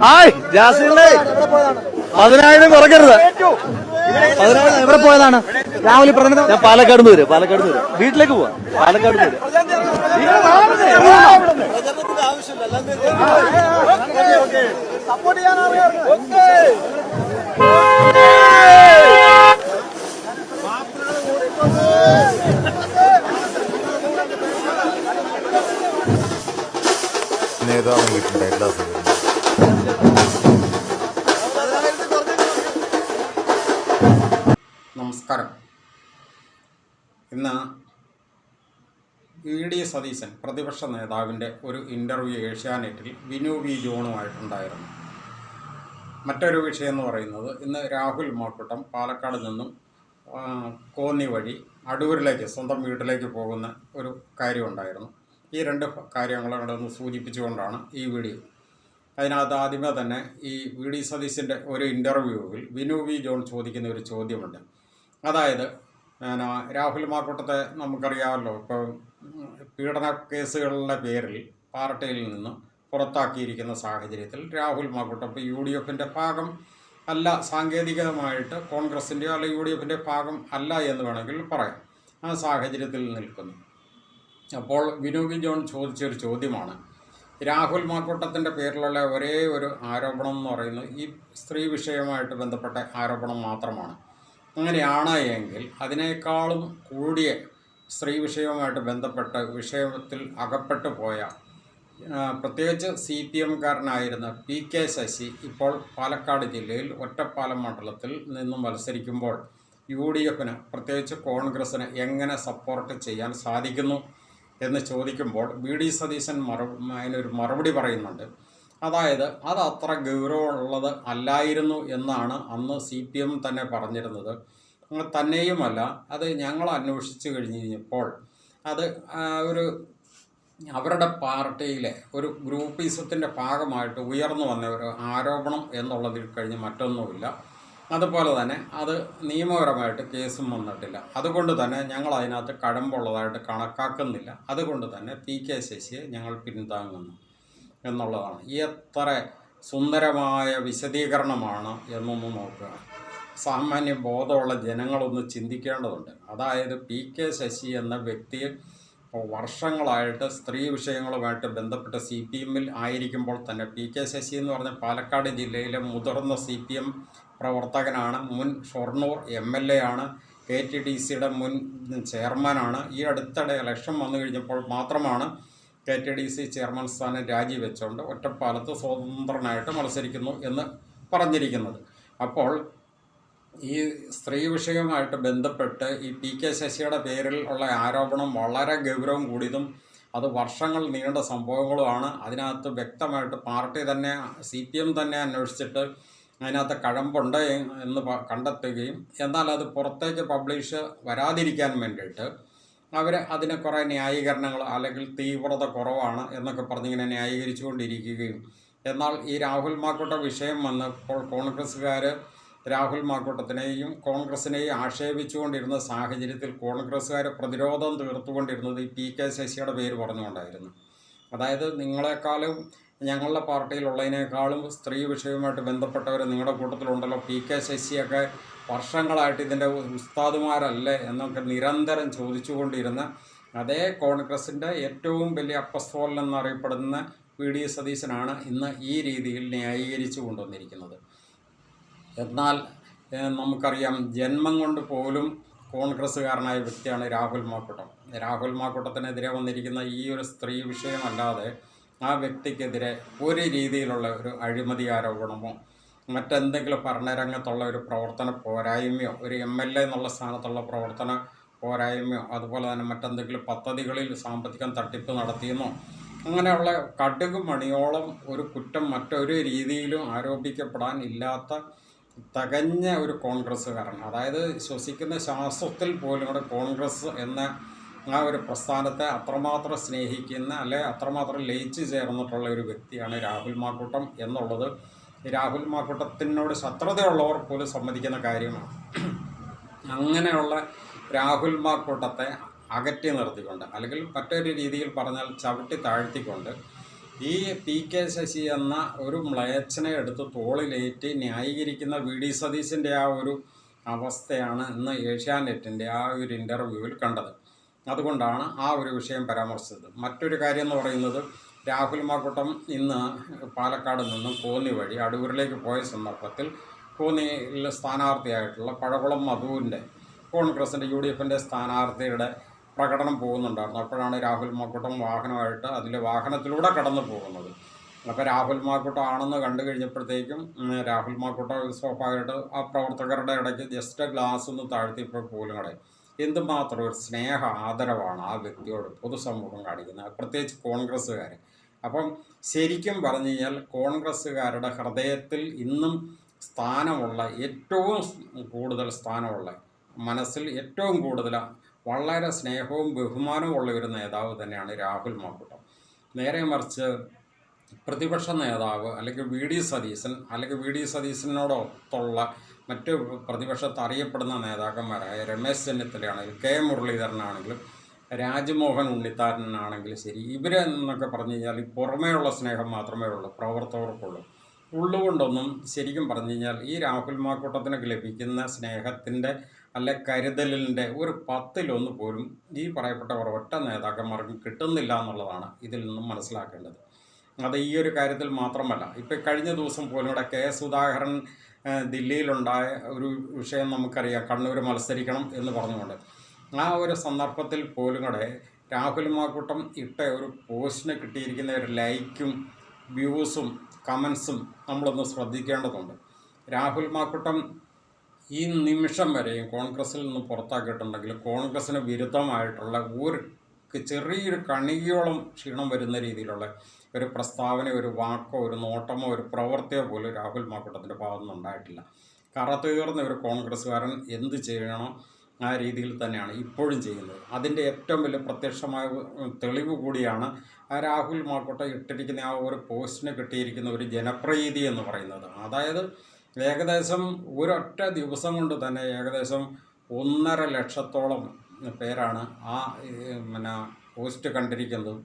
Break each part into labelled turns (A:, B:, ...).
A: Hi ജാസിലെ 10,000 കുറയ്ക്കരുത്. 10,000 എവിടെ പോയതാണ്? രാവിലെ പറഞ്ഞത് ഞാൻ പാലക്കാട് നിന്ന് വരും. വീട്ടിലേക്ക് പോവാ. പാലക്കാട് നിന്ന് വരും.
B: നേതാവും കിട്ടേണ്ട എല്ലാ സൗകര്യവും.
C: നമസ്കാരം. ഇന്ന് വി ഡി സതീശൻ പ്രതിപക്ഷ നേതാവിൻ്റെ ഒരു ഇൻ്റർവ്യൂ ഏഷ്യാനെറ്റിൽ വിനു വി ജോണുമായിട്ടുണ്ടായിരുന്നു. മറ്റൊരു വിഷയം എന്ന് പറയുന്നത്, ഇന്ന് രാഹുൽ മാക്കൂട്ടം പാലക്കാട് നിന്നും കോന്നി വഴി അടൂരിലേക്ക് സ്വന്തം വീട്ടിലേക്ക് പോകുന്ന ഒരു കാര്യമുണ്ടായിരുന്നു. ഈ രണ്ട് കാര്യങ്ങളൊന്ന് സൂചിപ്പിച്ചുകൊണ്ടാണ് ഈ വീഡിയോ. അതിനകത്ത് ആദ്യമേ തന്നെ ഈ വി ഡി സതീശൻ്റെ ഒരു ഇൻ്റർവ്യൂവിൽ വിനു വി ജോൺ ചോദിക്കുന്ന ഒരു ചോദ്യമുണ്ട്. അതായത് രാഹുൽ മാക്കൂട്ടത്തെ നമുക്കറിയാമല്ലോ, ഇപ്പോൾ പീഡന കേസുകളുടെ പേരിൽ പാർട്ടിയിൽ നിന്ന് പുറത്താക്കിയിരിക്കുന്ന സാഹചര്യത്തിൽ രാഹുൽ മാക്കൂട്ടം ഇപ്പോൾ യു ഡി എഫിൻ്റെ ഭാഗം അല്ല, സാങ്കേതികമായിട്ട് കോൺഗ്രസിൻ്റെയോ അല്ലെങ്കിൽ യു ഡി എഫിൻ്റെ ഭാഗം അല്ല എന്ന് വേണമെങ്കിൽ പറയാം. ആ സാഹചര്യത്തിൽ നിൽക്കുന്നു. അപ്പോൾ വിനു വി ജോൺ ചോദിച്ചൊരു ചോദ്യമാണ്, രാഹുൽ മാക്കൂട്ടത്തിൻ്റെ പേരിലുള്ള ഒരേ ഒരു ആരോപണം എന്ന് പറയുന്നത് ഈ സ്ത്രീ വിഷയവുമായിട്ട് ബന്ധപ്പെട്ട ആരോപണം മാത്രമാണ്. അങ്ങനെയാണ് എങ്കിൽ അതിനേക്കാളും കൂടിയ സ്ത്രീ വിഷയവുമായിട്ട് ബന്ധപ്പെട്ട വിഷയത്തിൽ അകപ്പെട്ടു പോയ പ്രത്യേകിച്ച് CPM-കാരനായിരുന്ന PK ശശി ഇപ്പോൾ പാലക്കാട് ജില്ലയിൽ ഒറ്റപ്പാലം മണ്ഡലത്തിൽ നിന്നും മത്സരിക്കുമ്പോൾ UDF-ന് പ്രത്യേകിച്ച് കോൺഗ്രസ്സിന് എങ്ങനെ സപ്പോർട്ട് ചെയ്യാൻ സാധിക്കുന്നു എന്ന് ചോദിക്കുമ്പോൾ വി ഡി സതീശൻ അതിനൊരു മറുപടി പറയുന്നുണ്ട്. അതായത് അത് അത്ര ഗൗരവമുള്ളത് അല്ലായിരുന്നു എന്നാണ് അന്ന് CPM തന്നെ പറഞ്ഞിരുന്നത്. തന്നെയുമല്ല, അത് ഞങ്ങൾ അന്വേഷിച്ച് കഴിഞ്ഞപ്പോൾ അത് ഒരു അവരുടെ പാർട്ടിയിലെ ഒരു ഗ്രൂപ്പിസത്തിൻ്റെ ഭാഗമായിട്ട് ഉയർന്നു വന്ന ഒരു ആരോപണം എന്നുള്ളതിൽ കഴിഞ്ഞ് മറ്റൊന്നുമില്ല. അതുപോലെ തന്നെ അത് നിയമപരമായിട്ട് കേസും വന്നിട്ടില്ല. അതുകൊണ്ട് തന്നെ ഞങ്ങൾ അതിനകത്ത് കഴമ്പുള്ളതായിട്ട് കണക്കാക്കുന്നില്ല. അതുകൊണ്ട് തന്നെ PK ശശിയെ ഞങ്ങൾ പിന്താങ്ങുന്നു എന്നുള്ളതാണ്. എത്ര സുന്ദരമായ വിശദീകരണമാണ് എന്നൊന്ന് നോക്കുക. സാമാന്യ ബോധമുള്ള ജനങ്ങളൊന്ന് ചിന്തിക്കേണ്ടതുണ്ട്. അതായത് PK ശശി എന്ന വ്യക്തിയെ വർഷങ്ങളായിട്ട് സ്ത്രീ വിഷയങ്ങളുമായിട്ട് ബന്ധപ്പെട്ട CPM-ൽ ആയിരിക്കുമ്പോൾ തന്നെ PK ശശി എന്ന് പറഞ്ഞ പാലക്കാട് ജില്ലയിലെ മുതിർന്ന CPM പ്രവർത്തകനാണ്. മുൻ ഷൊർണൂർ MLA ആണ്. KTDC-യുടെ മുൻ ചെയർമാനാണ്. ഈ അടുത്തിടെ ഇലക്ഷൻ വന്നു കഴിഞ്ഞപ്പോൾ മാത്രമാണ് KTDC ചെയർമാൻ സ്ഥാനം രാജിവെച്ചുകൊണ്ട് ഒറ്റപ്പാലത്ത് സ്വതന്ത്രനായിട്ട് മത്സരിക്കുന്നു എന്ന് പറഞ്ഞിരിക്കുന്നത്. അപ്പോൾ ഈ സ്ത്രീ വിഷയവുമായിട്ട് ബന്ധപ്പെട്ട് ഈ PK ശശിയുടെ പേരിൽ ഉള്ള ആരോപണം വളരെ ഗൗരവം കൂടിയതും അത് വർഷങ്ങൾ നീണ്ട സംഭവങ്ങളുമാണ്. അതിനകത്ത് വ്യക്തമായിട്ട് പാർട്ടി തന്നെ CPM തന്നെ അന്വേഷിച്ചിട്ട് അതിനകത്ത് കഴമ്പുണ്ട് എന്ന് കണ്ടെത്തുകയും എന്നാൽ അത് പുറത്തേക്ക് പബ്ലിഷ് വരാതിരിക്കാൻ വേണ്ടിയിട്ട് അവർ അതിന് കുറേ ന്യായീകരണങ്ങൾ അല്ലെങ്കിൽ തീവ്രത കുറവാണ് എന്നൊക്കെ പറഞ്ഞിങ്ങനെ ന്യായീകരിച്ചുകൊണ്ടിരിക്കുകയും എന്നാൽ ഈ രാഹുൽ മാക്കൂട്ട വിഷയം വന്നപ്പോൾ കോൺഗ്രസ്സുകാർ രാഹുൽ മാക്കൂട്ടത്തിനെയും കോൺഗ്രസിനെയും ആക്ഷേപിച്ചുകൊണ്ടിരുന്ന സാഹചര്യത്തിൽ കോൺഗ്രസ്സുകാർ പ്രതിരോധം തീർത്തുകൊണ്ടിരുന്നത് ഈ PK ശശിയുടെ പേര് പറഞ്ഞുകൊണ്ടായിരുന്നു. അതായത് നിങ്ങളെക്കാളും ഞങ്ങളുടെ പാർട്ടിയിലുള്ളതിനേക്കാളും സ്ത്രീ വിഷയവുമായിട്ട് ബന്ധപ്പെട്ടവർ നിങ്ങളുടെ കൂട്ടത്തിലുണ്ടല്ലോ, PK ശശിയൊക്കെ വർഷങ്ങളായിട്ട് ഇതിൻ്റെ ഉസ്താദുമാരല്ലേ എന്നൊക്കെ നിരന്തരം ചോദിച്ചുകൊണ്ടിരുന്ന അതേ കോൺഗ്രസിൻ്റെ ഏറ്റവും വലിയ അപ്പസ്തോലൻ എന്നറിയപ്പെടുന്ന വി ഡി സതീശനാണ് ഇന്ന് ഈ രീതിയിൽ ന്യായീകരിച്ചു കൊണ്ടുവന്നിരിക്കുന്നത്. എന്നാൽ നമുക്കറിയാം, ജന്മം കൊണ്ട് പോലും കോൺഗ്രസ്സുകാരനായ വ്യക്തിയാണ് രാഹുൽ മാക്കൂട്ടം. രാഹുൽ മാക്കൂട്ടത്തിനെതിരെ വന്നിരിക്കുന്ന ഈ ഒരു സ്ത്രീ വിഷയമല്ലാതെ ആ വ്യക്തിക്കെതിരെ ഒരു രീതിയിലുള്ള ഒരു അഴിമതി ആരോപണമോ മറ്റെന്തെങ്കിലും ഭരണരംഗത്തുള്ള ഒരു പ്രവർത്തന പോരായ്മയോ ഒരു MLA എന്നുള്ള സ്ഥാനത്തുള്ള പ്രവർത്തന പോരായ്മയോ അതുപോലെ തന്നെ മറ്റെന്തെങ്കിലും പദ്ധതികളിൽ സാമ്പത്തികം തട്ടിപ്പ് നടത്തിയെന്നോ അങ്ങനെയുള്ള കടുക് മണിയോളം ഒരു കുറ്റം മറ്റൊരു രീതിയിലും ആരോപിക്കപ്പെടാൻ ഇല്ലാത്ത തികഞ്ഞ ഒരു കോൺഗ്രസ്സുകാരൻ. അതായത് ശ്വസിക്കുന്ന ശ്വാസത്തിൽ പോലും കൂടെ കോൺഗ്രസ് എന്ന ആ ഒരു പ്രസ്ഥാനത്തെ അത്രമാത്രം സ്നേഹിക്കുന്ന അല്ലെ അത്രമാത്രം ലയിച്ചു ചേർന്നിട്ടുള്ള ഒരു വ്യക്തിയാണ് രാഹുൽ മാക്കൂട്ടം എന്നുള്ളത് രാഹുൽ മാക്കൂട്ടത്തിനോട് ശത്രുതയുള്ളവർ പോലും സമ്മതിക്കുന്ന കാര്യമാണ്. അങ്ങനെയുള്ള രാഹുൽ മാക്കൂട്ടത്തെ അകറ്റി നിർത്തിക്കൊണ്ട്, അല്ലെങ്കിൽ മറ്റൊരു രീതിയിൽ പറഞ്ഞാൽ ചവിട്ടി താഴ്ത്തിക്കൊണ്ട്, ഈ പി കെ ശശി എന്ന ഒരു മ്ലേച്ഛനെ എടുത്ത് തോളിലേറ്റി ന്യായീകരിക്കുന്ന വി ഡി സതീശൻ്റെ ആ ഒരു അവസ്ഥയാണ് ഇന്ന് ഏഷ്യാനെറ്റിൻ്റെ ആ ഒരു ഇൻ്റർവ്യൂവിൽ കണ്ടത്. അതുകൊണ്ടാണ് ആ ഒരു വിഷയം പരാമർശിച്ചത്. മറ്റൊരു കാര്യം എന്ന് പറയുന്നത്, രാഹുൽ മാക്കൂട്ടം ഇന്ന് പാലക്കാട് നിന്നും കോന്നി വഴി അടൂരിലേക്ക് പോയ സന്ദർഭത്തിൽ കോന്നിയിൽ സ്ഥാനാർത്ഥിയായിട്ടുള്ള പഴകുളം മധുവിൻ്റെ കോൺഗ്രസിൻ്റെ UDFൻ്റെ സ്ഥാനാർത്ഥിയുടെ പ്രകടനം പോകുന്നുണ്ടായിരുന്നു. അപ്പോഴാണ് രാഹുൽ മാക്കൂട്ടം വാഹനമായിട്ട് അതിലെ വാഹനത്തിലൂടെ കടന്നു പോകുന്നത്. അപ്പോൾ രാഹുൽ മാക്കൂട്ടം ആണെന്ന് കണ്ടു കഴിഞ്ഞപ്പോഴത്തേക്കും രാഹുൽ മാക്കൂട്ടം സ്വാഭാവികമായിട്ട് ആ പ്രവർത്തകരുടെ ഇടയ്ക്ക് ജസ്റ്റ് ഗ്ലാസ് ഒന്ന് താഴ്ത്തിയപ്പോൾ പോലും കൂടെ എന്തുമാത്രം ഒരു സ്നേഹ ആദരവാണ് ആ വ്യക്തിയോട് പൊതുസമൂഹം കാണിക്കുന്നത്, പ്രത്യേകിച്ച് കോൺഗ്രസ്സുകാർ. അപ്പം ശരിക്കും പറഞ്ഞു കഴിഞ്ഞാൽ കോൺഗ്രസ്സുകാരുടെ ഹൃദയത്തിൽ ഇന്നും സ്ഥാനമുള്ള, ഏറ്റവും കൂടുതൽ സ്ഥാനമുള്ള, മനസ്സിൽ ഏറ്റവും കൂടുതൽ വളരെ സ്നേഹവും ബഹുമാനവും ഉള്ള ഒരു നേതാവ് തന്നെയാണ് രാഹുൽ മാക്കൂട്ടം. നേരെ മറിച്ച് പ്രതിപക്ഷ നേതാവ് അല്ലെങ്കിൽ വി ഡി സതീശൻ, അല്ലെങ്കിൽ വി ഡി സതീശനോടൊത്തുള്ള മറ്റ് പ്രതിപക്ഷത്ത് അറിയപ്പെടുന്ന നേതാക്കന്മാരായ രമേശ് ചെന്നിത്തലയാണെങ്കിലും കെ മുരളീധരനാണെങ്കിലും രാജ്മോഹൻ ഉണ്ണിത്താരനാണെങ്കിലും ശരി, ഇവരെന്നൊക്കെ പറഞ്ഞു കഴിഞ്ഞാൽ ഈ പുറമേയുള്ള സ്നേഹം മാത്രമേ ഉള്ളൂ, പ്രവർത്തകർക്കുള്ളൂ. ഉള്ളുകൊണ്ടൊന്നും ശരിക്കും പറഞ്ഞു കഴിഞ്ഞാൽ ഈ രാഹുൽ മാക്കൂട്ടത്തിനൊക്കെ ലഭിക്കുന്ന സ്നേഹത്തിൻ്റെ അല്ലെ കരുതലിൻ്റെ ഒരു 10-1 പോലും ഈ പറയപ്പെട്ട ഒരൊറ്റ നേതാക്കന്മാർക്കും കിട്ടുന്നില്ല എന്നുള്ളതാണ് ഇതിൽ നിന്നും മനസ്സിലാക്കേണ്ടത്. അത് ഈ ഒരു കാര്യത്തിൽ മാത്രമല്ല, ഇപ്പം കഴിഞ്ഞ ദിവസം പോലും ഇവിടെ കെ സുധാകരൻ ദില്ലിയിലുണ്ടായ ഒരു വിഷയം നമുക്കറിയാം, കണ്ണൂർ മത്സരിക്കണം എന്ന് പറഞ്ഞുകൊണ്ട്. ആ ഒരു സന്ദർഭത്തിൽ പോലും കൂടെ രാഹുൽ മാക്കൂട്ടം ഇട്ട ഒരു പോസ്റ്റിന് കിട്ടിയിരിക്കുന്ന ഒരു ലൈക്കും വ്യൂസും കമൻസും നമ്മളൊന്ന് ശ്രദ്ധിക്കേണ്ടതുണ്ട്. രാഹുൽ മാക്കൂട്ടം ഈ നിമിഷം വരെയും കോൺഗ്രസ്സിൽ നിന്ന് പുറത്താക്കിയിട്ടുണ്ടെങ്കിൽ കോൺഗ്രസ്സിന് വിരുദ്ധമായിട്ടുള്ള ഒരു ചെറിയൊരു കണികയോളം ക്ഷീണം വരുന്ന രീതിയിലുള്ള ഒരു പ്രസ്താവന, ഒരു വാക്കോ, ഒരു നോട്ടമോ, ഒരു പ്രവൃത്തിയോ പോലും രാഹുൽ മാക്കൂട്ടത്തിൻ്റെ ഭാഗത്തുനിന്ന് ഉണ്ടായിട്ടില്ല. കറതീർന്ന ഒരു കോൺഗ്രസ്സുകാരൻ എന്ത് ചെയ്യണോ ആ രീതിയിൽ തന്നെയാണ് ഇപ്പോഴും ചെയ്യുന്നത്. അതിൻ്റെ ഏറ്റവും വലിയ പ്രത്യക്ഷമായ തെളിവ് കൂടിയാണ് ആ രാഹുൽ മാക്കൂട്ടം ഇട്ടിരിക്കുന്ന ആ ഒരു പോസ്റ്റിന് കിട്ടിയിരിക്കുന്ന ഒരു ജനപ്രീതി എന്ന് പറയുന്നത്. അതായത് ഏകദേശം ഒരൊറ്റ ദിവസം കൊണ്ട് തന്നെ ഏകദേശം 1.5 ലക്ഷത്തോളം പേരാണ് ആ പോസ്റ്റ് കണ്ടിരിക്കുന്നതും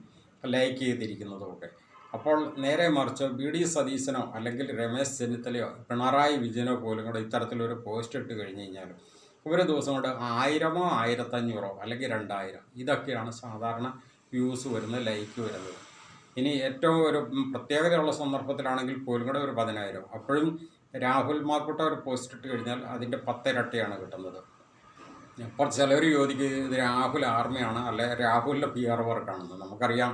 C: ലൈക്ക് ചെയ്തിരിക്കുന്നതും ഒക്കെ. അപ്പോൾ നേരെ മറിച്ച് വി ഡി സതീശനോ അല്ലെങ്കിൽ രമേശ് ചെന്നിത്തലയോ പിണറായി വിജയനോ പോലും കൂടെ ഇത്തരത്തിലൊരു പോസ്റ്റ് ഇട്ട് കഴിഞ്ഞ് കഴിഞ്ഞാൽ ഒരു ദിവസം കൊണ്ട് 1000-ഓ 1500-ഓ അല്ലെങ്കിൽ 2000 ഇതൊക്കെയാണ് സാധാരണ വ്യൂസ് വരുന്നത്, ലൈക്ക് വരുന്നത്. ഇനി ഏറ്റവും ഒരു പ്രത്യേകതയുള്ള സന്ദർഭത്തിലാണെങ്കിൽ പോലും കൂടെ ഒരു 10,000. അപ്പോഴും രാഹുൽ മാക്കൂട്ടം ഒരു പോസ്റ്റ് ഇട്ട് കഴിഞ്ഞാൽ അതിൻ്റെ 10 ഇരട്ടിയാണ് കിട്ടുന്നത്. അപ്പോൾ ചിലർ ചോദിക്കും ഇത് രാഹുൽ ആർമിയാണ് അല്ലെ രാഹുലിൻ്റെ PR വർക്കാണെന്ന്. നമുക്കറിയാം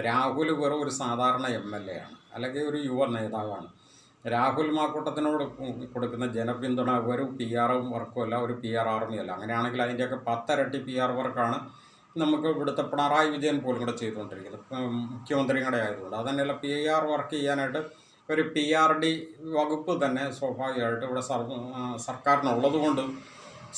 C: രാഹുൽ വെറും ഒരു സാധാരണ MLA ആണ്, അല്ലെങ്കിൽ ഒരു യുവ നേതാവാണ്. രാഹുൽ മാക്കൂട്ടത്തിനോട് കൊടുക്കുന്ന ജനപിന്തുണ ഒരു PR വർക്കും അല്ല, ഒരു PR ആർമിയല്ല. അങ്ങനെയാണെങ്കിൽ അതിൻ്റെയൊക്കെ 10 ഇരട്ടി PR വർക്കാണ് നമുക്ക് ഇവിടുത്തെ പിണറായി വിജയൻ പോലും കൂടെ ചെയ്തുകൊണ്ടിരിക്കുന്നത്, മുഖ്യമന്ത്രിയുടെ ആയതുകൊണ്ട്. അതന്നെയല്ല PR വർക്ക് ചെയ്യാനായിട്ട് ഒരു PRD വകുപ്പ് തന്നെ സ്വാഭാവികമായിട്ട് ഇവിടെ സർക്കാരിനുള്ളത് കൊണ്ട്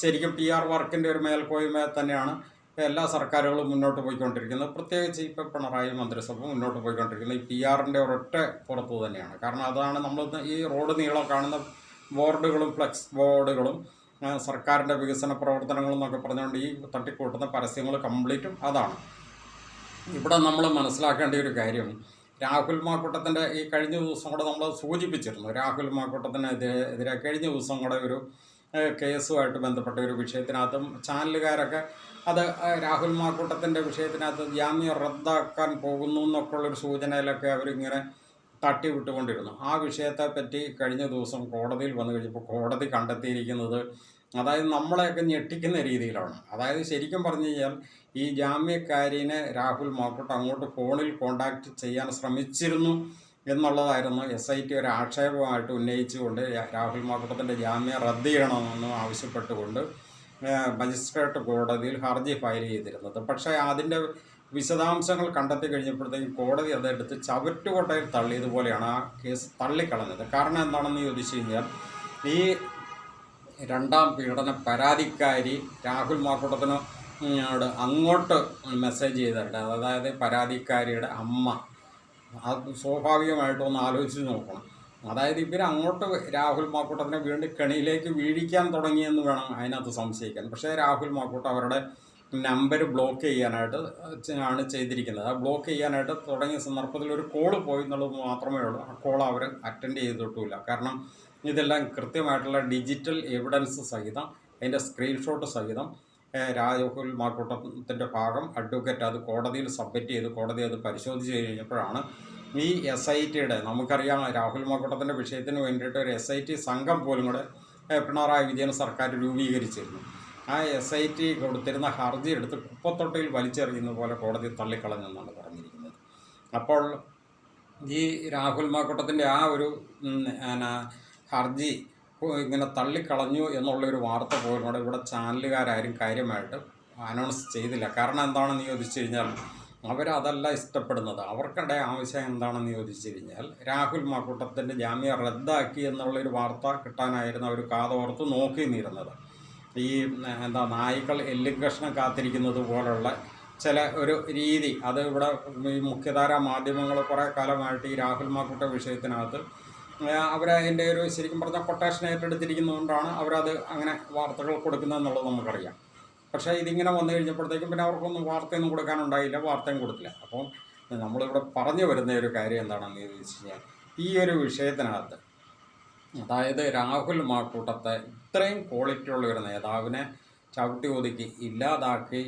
C: ശരിക്കും PR വർക്കിൻ്റെ ഒരു മേൽക്കോയ്മ തന്നെയാണ് എല്ലാ സർക്കാരുകളും മുന്നോട്ട് പോയിക്കൊണ്ടിരിക്കുന്നത്. പ്രത്യേകിച്ച് ഇപ്പോൾ പിണറായി മന്ത്രിസഭ മുന്നോട്ട് പോയിക്കൊണ്ടിരിക്കുന്നത് ഈ PR-ൻ്റെ ഒരൊറ്റ പുറത്ത് തന്നെയാണ്. കാരണം അതാണ് നമ്മൾ ഈ റോഡ് നീളം കാണുന്ന ബോർഡുകളും ഫ്ലെക്സ് ബോർഡുകളും സർക്കാരിൻ്റെ വികസന പ്രവർത്തനങ്ങളും എന്നൊക്കെ പറഞ്ഞുകൊണ്ട് ഈ തട്ടിക്കൂട്ടുന്ന പരസ്യങ്ങൾ കംപ്ലീറ്റും അതാണ്. ഇവിടെ നമ്മൾ മനസ്സിലാക്കേണ്ട ഒരു കാര്യം, രാഹുൽ മാക്കൂട്ടത്തിൻ്റെ ഈ കഴിഞ്ഞ ദിവസം കൂടെ നമ്മൾ സൂചിപ്പിച്ചിരുന്നു, രാഹുൽ മാക്കൂട്ടത്തിനെതിരെ കഴിഞ്ഞ ദിവസം കൂടെ ഒരു കേസുമായിട്ട് ബന്ധപ്പെട്ട ഒരു വിഷയത്തിനകത്തും ചാനലുകാരൊക്കെ അത് രാഹുൽ മാക്കൂട്ടത്തിൻ്റെ വിഷയത്തിനകത്ത് ജാമ്യം റദ്ദാക്കാൻ പോകുന്നു എന്നൊക്കെയുള്ളൊരു സൂചനയിലൊക്കെ അവരിങ്ങനെ തട്ടി വിട്ടുകൊണ്ടിരുന്നു. ആ വിഷയത്തെ പറ്റി കഴിഞ്ഞ ദിവസം കോടതിയിൽ വന്നു കഴിഞ്ഞപ്പോൾ കോടതി കണ്ടെത്തിയിരിക്കുന്നത് അതായത് നമ്മളെയൊക്കെ ഞെട്ടിക്കുന്ന രീതിയിലാണ്. അതായത് ശരിക്കും പറഞ്ഞു കഴിഞ്ഞാൽ ഈ ജാമ്യക്കാരിനെ രാഹുൽ മാക്കൂട്ടം അങ്ങോട്ട് ഫോണിൽ കോണ്ടാക്ട് ചെയ്യാൻ ശ്രമിച്ചിരുന്നു എന്നുള്ളതായിരുന്നു SIT ഒരു ആക്ഷേപമായിട്ട് ഉന്നയിച്ചുകൊണ്ട് രാഹുൽ മാക്കൂട്ടത്തിൻ്റെ ജാമ്യം റദ്ദ് ചെയ്യണമെന്ന് ആവശ്യപ്പെട്ടുകൊണ്ട് മജിസ്ട്രേറ്റ് കോടതിയിൽ ഹർജി ഫയൽ ചെയ്തിരുന്നത്. പക്ഷേ അതിൻ്റെ വിശദാംശങ്ങൾ കണ്ടെത്തി കഴിഞ്ഞപ്പോഴത്തേക്കും കോടതി അതെടുത്ത് ചവറ്റുകൊട്ടയിൽ തള്ളിയതുപോലെയാണ് ആ കേസ് തള്ളിക്കളഞ്ഞത്. കാരണം എന്താണെന്ന് ചോദിച്ചു കഴിഞ്ഞാൽ ഈ രണ്ടാം പീഡന പരാതിക്കാരി രാഹുൽ മാക്കൂട്ടത്തിനോട് അങ്ങോട്ട് മെസ്സേജ് ചെയ്തിട്ടുണ്ട്. അതായത് പരാതിക്കാരിയുടെ അമ്മ. അത് സ്വാഭാവികമായിട്ടും ഒന്ന് ആലോചിച്ച് നോക്കണം. അതായത് ഇവരങ്ങോട്ട് രാഹുൽ മാക്കൂട്ടത്തിനെ വീണ്ടും കെണിയിലേക്ക് വീഴിക്കാൻ തുടങ്ങിയെന്ന് വേണം അതിനകത്ത് സംശയിക്കാൻ. പക്ഷേ രാഹുൽ മാക്കൂട്ടം അവരുടെ നമ്പർ ബ്ലോക്ക് ചെയ്യാനായിട്ട് ആണ് ചെയ്തിരിക്കുന്നത്. ആ ബ്ലോക്ക് ചെയ്യാനായിട്ട് തുടങ്ങിയ സന്ദർഭത്തിൽ ഒരു കോള് പോയി എന്നുള്ളത് മാത്രമേ ഉള്ളൂ. ആ കോൾ അവർ അറ്റൻഡ് ചെയ്തിട്ടുമില്ല. കാരണം ഇതെല്ലാം കൃത്യമായിട്ടുള്ള ഡിജിറ്റൽ എവിഡൻസ് സഹിതം അതിൻ്റെ സ്ക്രീൻഷോട്ട് സഹിതം രാഹുൽ മാക്കൂട്ടത്തിൻ്റെ ഭാഗം അഡ്വക്കേറ്റ് അത് കോടതിയിൽ സബ്മിറ്റ് ചെയ്ത് കോടതി അത് പരിശോധിച്ച് കഴിഞ്ഞപ്പോഴാണ് ഈ SITയുടെ, നമുക്കറിയാം രാഹുൽ മാക്കൂട്ടത്തിൻ്റെ വിഷയത്തിന് വേണ്ടിയിട്ട് ഒരു SIT സംഘം പോലും കൂടെ പിണറായി വിജയൻ സർക്കാർ രൂപീകരിച്ചിരുന്നു. ആ SIT കൊടുത്തിരുന്ന ഹർജി എടുത്ത് കുപ്പത്തൊട്ടയിൽ വലിച്ചെറിയുന്ന പോലെ കോടതി തള്ളിക്കളഞ്ഞെന്നാണ് പറഞ്ഞിരിക്കുന്നത്. അപ്പോൾ ഈ രാഹുൽ മാക്കൂട്ടത്തിൻ്റെ ആ ഒരു ഹർജി ഇങ്ങനെ തള്ളിക്കളഞ്ഞു എന്നുള്ളൊരു വാർത്ത പോലും കൂടെ ഇവിടെ ചാനലുകാരും കാര്യമായിട്ട് അനൗൺസ് ചെയ്തില്ല. കാരണം എന്താണെന്ന് ചോദിച്ചു കഴിഞ്ഞാൽ അവരതല്ല ഇഷ്ടപ്പെടുന്നത്. അവർക്കിടെ ആവശ്യം എന്താണെന്ന് ചോദിച്ചു കഴിഞ്ഞാൽ രാഹുൽ മാക്കൂട്ടത്തിൻ്റെ ജാമ്യം റദ്ദാക്കി എന്നുള്ളൊരു വാർത്ത കിട്ടാനായിരുന്നു അവർ കാതോർത്ത് നോക്കി നിന്നിരുന്നത്. ഈ നായ്ക്കൾ എല്ലും കഷ്ണം കാത്തിരിക്കുന്നത് പോലുള്ള ചില ഒരു രീതി അത് ഇവിടെ ഈ മുഖ്യധാരാ മാധ്യമങ്ങൾ കുറേ കാലമായിട്ട് ഈ രാഹുൽ മാക്കൂട്ട വിഷയത്തിനകത്ത് അവരതിൻ്റെ ഒരു ശരിക്കും പറഞ്ഞാൽ കൊട്ടേഷൻ ഏറ്റെടുത്തിരിക്കുന്നതുകൊണ്ടാണ് അവരത് അങ്ങനെ വാർത്തകൾ കൊടുക്കുന്നതെന്നുള്ളത് നമുക്കറിയാം. പക്ഷേ ഇതിങ്ങനെ വന്നു കഴിഞ്ഞപ്പോഴത്തേക്കും പിന്നെ അവർക്കൊന്നും വാർത്തയൊന്നും കൊടുക്കാനുണ്ടായില്ല, വാർത്തയും കൊടുത്തില്ല. അപ്പം നമ്മളിവിടെ പറഞ്ഞു വരുന്ന ഒരു കാര്യം എന്താണെന്ന് ചോദിച്ചു കഴിഞ്ഞാൽ ഈ ഒരു വിഷയത്തിനകത്ത് അതായത് രാഹുൽ മാക്കൂട്ടത്തെ ഇത്രയും ക്വാളിറ്റി ഉള്ള ഒരു നേതാവിനെ ചവിട്ടി ഒതുക്കി ഇല്ലാതാക്കി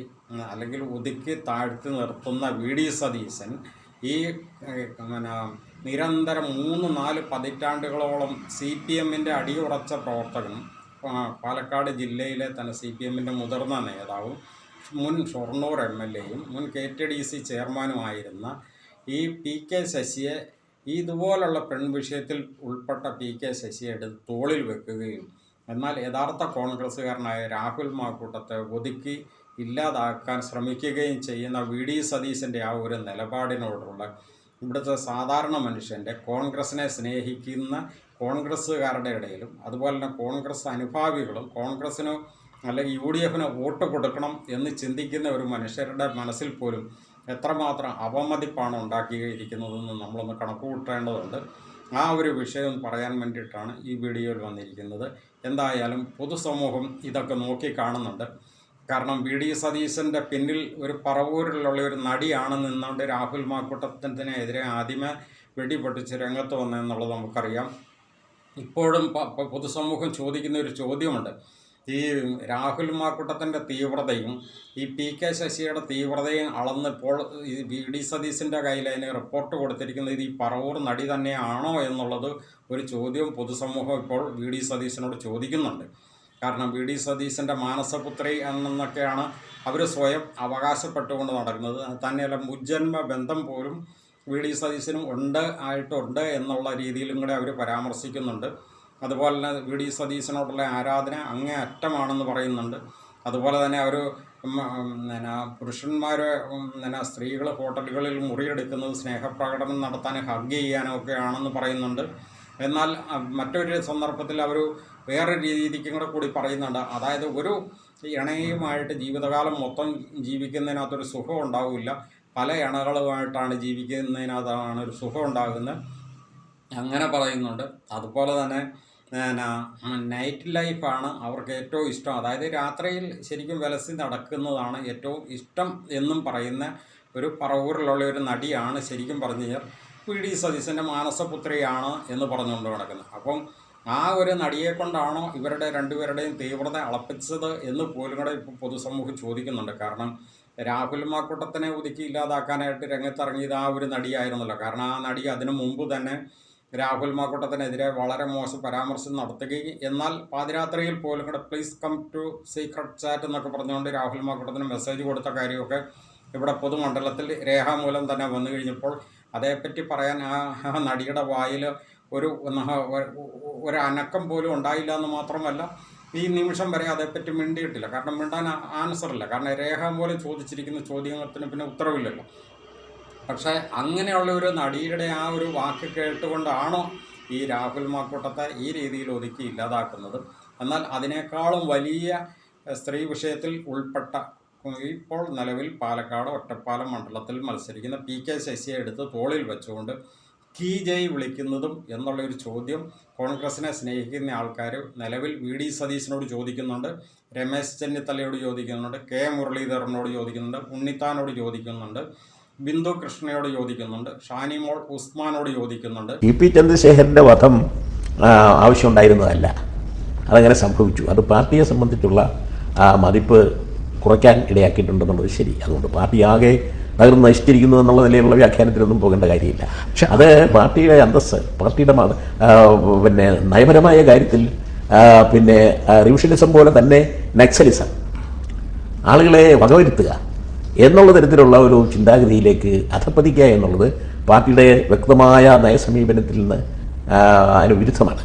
C: അല്ലെങ്കിൽ ഒതുക്കി താഴ്ത്തി നിർത്തുന്ന VD സതീശൻ ഈ നിരന്തരം 3-4 പതിറ്റാണ്ടുകളോളം CPMൻ്റെ അടിയുറച്ച പ്രവർത്തകനും പാലക്കാട് ജില്ലയിലെ തന്നെ CPMൻ്റെ മുതിർന്ന നേതാവും മുൻ ഷൊർണൂർ MLAയും മുൻ KTDC ചെയർമാനുമായിരുന്ന ഈ PK ശശിയെ ഇതുപോലുള്ള പെൺവിഷയത്തിൽ ഉൾപ്പെട്ട PK ശശിയെ എടുത്ത് തോളിൽ വെക്കുകയും എന്നാൽ യഥാർത്ഥ കോൺഗ്രസ്സുകാരനായ രാഹുൽ മാക്കൂട്ടത്തെ ഒതുക്കി ഇല്ലാതാക്കാൻ ശ്രമിക്കുകയും ചെയ്യുന്ന VD സതീശൻ്റെ ആ ഒരു നിലപാടിനോടുള്ള ഇവിടുത്തെ സാധാരണ മനുഷ്യൻ്റെ കോൺഗ്രസിനെ സ്നേഹിക്കുന്ന കോൺഗ്രസ്സുകാരുടെ ഇടയിലും അതുപോലെ തന്നെ കോൺഗ്രസ് അനുഭാവികളും കോൺഗ്രസ്സിന് അല്ലെങ്കിൽ UDFന് വോട്ട് കൊടുക്കണം എന്ന് ചിന്തിക്കുന്ന ഒരു മനുഷ്യരുടെ മനസ്സിൽ പോലും എത്രമാത്രം അവമതിപ്പാണ് ഉണ്ടാക്കിയിരിക്കുന്നതെന്ന് നമ്മളൊന്ന് കണക്ക് കൂട്ടേണ്ടതുണ്ട്. ആ ഒരു വിഷയം പറയാൻ വേണ്ടിയിട്ടാണ് ഈ വീഡിയോയിൽ വന്നിരിക്കുന്നത്. എന്തായാലും പൊതുസമൂഹം ഇതൊക്കെ നോക്കി കാണുന്നുണ്ട്. കാരണം VD സതീശൻ്റെ പിന്നിൽ ഒരു പറവൂരിലുള്ള ഒരു നടിയാണ് നിന്നുകൊണ്ട് രാഹുൽ മാക്കൂട്ടത്തിനെതിരെ ആദ്യമേ വെടിപൊട്ടിച്ച് രംഗത്ത് വന്നതെന്നുള്ളത് നമുക്കറിയാം. ഇപ്പോഴും പൊതുസമൂഹം ചോദിക്കുന്ന ഒരു ചോദ്യമുണ്ട്. ഈ രാഹുൽ മാക്കൂട്ടത്തിൻ്റെ തീവ്രതയും ഈ PK ശശിയുടെ തീവ്രതയും അളന്നിപ്പോൾ ഈ VD സതീശൻ്റെ കയ്യിൽ അതിന് റിപ്പോർട്ട് കൊടുത്തിരിക്കുന്നത് ഇത് ഈ പറവൂർ നടി തന്നെയാണോ എന്നുള്ളത് ഒരു ചോദ്യം പൊതുസമൂഹം ഇപ്പോൾ VD സതീശനോട് ചോദിക്കുന്നുണ്ട്. കാരണം VD സതീശൻ്റെ മാനസപുത്രി എന്നൊക്കെയാണ് അവർ സ്വയം അവകാശപ്പെട്ടുകൊണ്ട് നടക്കുന്നത്. തന്നെയല്ല മുജ്ജന്മ ബന്ധം പോലും VD സതീശനും ആയിട്ടുണ്ട് എന്നുള്ള രീതിയിലും കൂടെ അവർ പരാമർശിക്കുന്നുണ്ട്. അതുപോലെ തന്നെ VD സതീശനോടുള്ള ആരാധന അങ്ങേ അറ്റമാണെന്ന് പറയുന്നുണ്ട്. അതുപോലെ തന്നെ അവർ പുരുഷന്മാർ സ്ത്രീകൾ ഹോട്ടലുകളിൽ മുറിയെടുക്കുന്നത് സ്നേഹപ്രകടനം നടത്താൻ ഹഗ് ചെയ്യാനും ഒക്കെ ആണെന്ന് പറയുന്നുണ്ട്. എന്നാൽ മറ്റൊരു സന്ദർഭത്തിൽ അവർ വേറെ രീതിക്കും കൂടി പറയുന്നുണ്ട്. അതായത് ഒരു ഇണയുമായിട്ട് ജീവിതകാലം മൊത്തം ജീവിക്കുന്നതിനകത്തൊരു സുഖം ഉണ്ടാവില്ല, പല ഇണകളുമായിട്ടാണ് ജീവിക്കുന്നതിനകത്താണ് ഒരു സുഖം ഉണ്ടാകുന്നത് അങ്ങനെ പറയുന്നുണ്ട്. അതുപോലെ തന്നെ നൈറ്റ് ലൈഫാണ് അവർക്ക് ഏറ്റവും ഇഷ്ടം. അതായത് രാത്രിയിൽ ശരിക്കും വിലസി നടക്കുന്നതാണ് ഏറ്റവും ഇഷ്ടം എന്നും പറയുന്ന ഒരു പറവൂരിലുള്ള ഒരു നടിയാണ് ശരിക്കും പറഞ്ഞു കഴിഞ്ഞാൽ VD സതീശൻ്റെ മാനസപുത്രിയാണ് എന്ന് പറഞ്ഞുകൊണ്ട് നടക്കുന്നത്. അപ്പം ആ ഒരു നടിയെ കൊണ്ടാണോ ഇവരുടെ രണ്ടുപേരുടെയും തീവ്രത അളപ്പിച്ചത് എന്ന് പോലും കൂടെ ഇപ്പോൾ പൊതുസമൂഹം ചോദിക്കുന്നുണ്ട്. കാരണം രാഹുൽ മാക്കൂട്ടത്തിനെ ഒതുക്കി ഇല്ലാതാക്കാനായിട്ട് രംഗത്തിറങ്ങിയത് ആ ഒരു നടിയായിരുന്നല്ലോ. കാരണം ആ നടി അതിനു മുമ്പ് തന്നെ രാഹുൽ മാക്കൂട്ടത്തിനെതിരെ വളരെ മോശം പരാമർശം നടത്തുകയും എന്നാൽ പാതിരാത്രിയിൽ പോലും കൂടെ please come to secret chat എന്നൊക്കെ പറഞ്ഞുകൊണ്ട് രാഹുൽ മാക്കൂട്ടത്തിന് മെസ്സേജ് കൊടുത്ത കാര്യമൊക്കെ ഇവിടെ പൊതുമണ്ഡലത്തിൽ രേഖാമൂലം തന്നെ വന്നു കഴിഞ്ഞപ്പോൾ അതേപ്പറ്റി പറയാൻ ആ നടിയുടെ വായിൽ ഒരു അനക്കം പോലും ഉണ്ടായില്ല എന്ന് മാത്രമല്ല ഈ നിമിഷം വരെ അതേപ്പറ്റി മിണ്ടിയിട്ടില്ല. കാരണം മിണ്ടാൻ ആൻസറില്ല. കാരണം രേഖാമൂലം ചോദിച്ചിരിക്കുന്ന ചോദ്യത്തിന് പിന്നെ ഉത്തരവില്ലല്ലോ. പക്ഷേ അങ്ങനെയുള്ള ഒരു നടിയുടെ ആ ഒരു വാക്ക് കേട്ടുകൊണ്ടാണോ ഈ രാഹുൽ മാക്കൂട്ടത്തെ ഈ രീതിയിൽ ഒതുക്കി ഇല്ലാതാക്കുന്നത്? എന്നാൽ അതിനേക്കാളും വലിയ സ്ത്രീ വിഷയത്തിൽ ഉൾപ്പെട്ട ഇപ്പോൾ നിലവിൽ പാലക്കാട് ഒറ്റപ്പാലം മണ്ഡലത്തിൽ മത്സരിക്കുന്ന PK ശശിയെ എടുത്ത് തോളിൽ വെച്ചുകൊണ്ട് കീ ജയ് വിളിക്കുന്നതും എന്നുള്ളൊരു ചോദ്യം കോൺഗ്രസിനെ സ്നേഹിക്കുന്ന ആൾക്കാർ നിലവിൽ വി.ഡി. സതീശനോട് ചോദിക്കുന്നുണ്ട്, രമേശ് ചെന്നിത്തലയോട് ചോദിക്കുന്നുണ്ട്, കെ മുരളീധരനോട് ചോദിക്കുന്നുണ്ട്, ഉണ്ണിത്താനോട് ചോദിക്കുന്നുണ്ട്, ബിന്ദു കൃഷ്ണയോട് ചോദിക്കുന്നുണ്ട്, ഷാനിമോൾ ഉസ്മാനോട് ചോദിക്കുന്നുണ്ട്.
D: പി ചന്ദ്രശേഖരൻ്റെ വധം ആവശ്യമുണ്ടായിരുന്നതല്ല, അതങ്ങനെ സംഭവിച്ചു. അത് പാർട്ടിയെ സംബന്ധിച്ചുള്ള മതിപ്പ് കുറയ്ക്കാൻ ഇടയാക്കിയിട്ടുണ്ടെന്നുള്ളത് ശരി. അതുകൊണ്ട് പാർട്ടി ആകെ തകർന്ന് നശിച്ചിരിക്കുന്നു എന്നുള്ള നിലയിലുള്ള വ്യാഖ്യാനത്തിലൊന്നും പോകേണ്ട കാര്യമില്ല. പക്ഷെ അത് പാർട്ടിയുടെ അന്തസ്സ്, പാർട്ടിയുടെ പിന്നെ നയപരമായ കാര്യത്തിൽ പിന്നെ റിവിഷനിസം പോലെ തന്നെ നക്സലിസം, ആളുകളെ വകവരുത്തുക എന്നുള്ള തരത്തിലുള്ള ഒരു ചിന്താഗതിയിലേക്ക് അധപ്പതിക്കുക എന്നുള്ളത് പാർട്ടിയുടെ വ്യക്തമായ നയസമീപനത്തിൽ നിന്ന് അതിന് വിരുദ്ധമാണ്.